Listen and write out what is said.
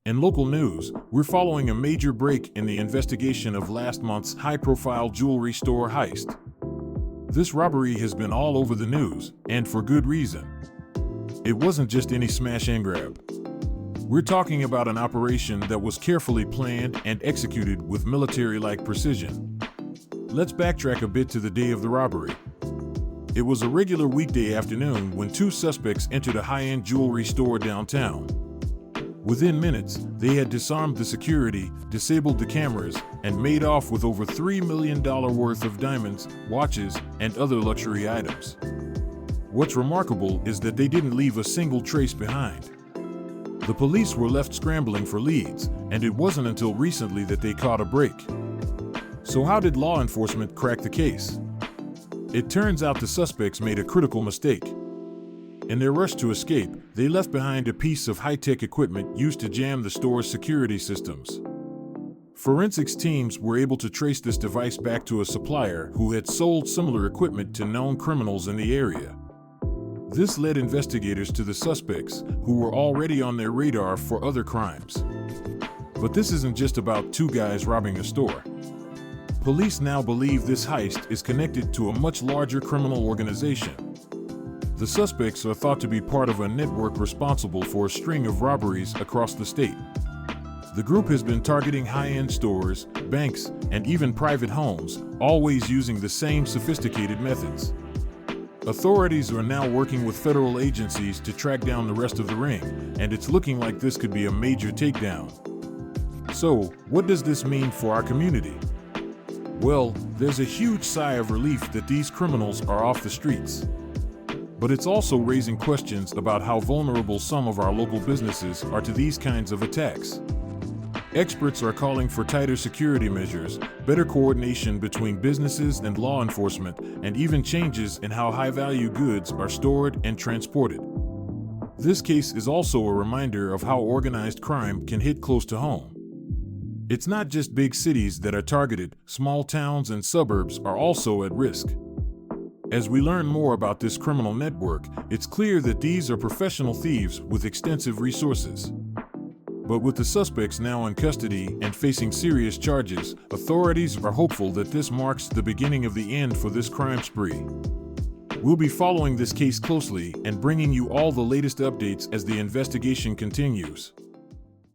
In local news, we're following a major break in the investigation of last month's high-profile jewelry store heist. This robbery has been all over the news, and for good reason. It wasn't just any smash and grab. We're talking about an operation that was carefully planned and executed with military-like precision. Let's backtrack a bit to the day of the robbery. It was a regular weekday afternoon when two suspects entered a high-end jewelry store downtown. Within minutes, they had disarmed the security, disabled the cameras, and made off with over $3 million worth of diamonds, watches, and other luxury items. What's remarkable is that they didn't leave a single trace behind. The police were left scrambling for leads, and it wasn't until recently that they caught a break. So how did law enforcement crack the case? It turns out the suspects made a critical mistake. In their rush to escape, they left behind a piece of high-tech equipment used to jam the store's security systems. Forensics teams were able to trace this device back to a supplier who had sold similar equipment to known criminals in the area. This led investigators to the suspects, who were already on their radar for other crimes. But this isn't just about two guys robbing a store. Police now believe this heist is connected to a much larger criminal organization. The suspects are thought to be part of a network responsible for a string of robberies across the state. The group has been targeting high-end stores, banks, and even private homes, always using the same sophisticated methods. Authorities are now working with federal agencies to track down the rest of the ring, and it's looking like this could be a major takedown. So, what does this mean for our community? Well, there's a huge sigh of relief that these criminals are off the streets. But it's also raising questions about how vulnerable some of our local businesses are to these kinds of attacks. Experts are calling for tighter security measures, better coordination between businesses and law enforcement, and even changes in how high-value goods are stored and transported. This case is also a reminder of how organized crime can hit close to home. It's not just big cities that are targeted, small towns and suburbs are also at risk. As we learn more about this criminal network, it's clear that these are professional thieves with extensive resources. But with the suspects now in custody and facing serious charges, authorities are hopeful that this marks the beginning of the end for this crime spree. We'll be following this case closely and bringing you all the latest updates as the investigation continues.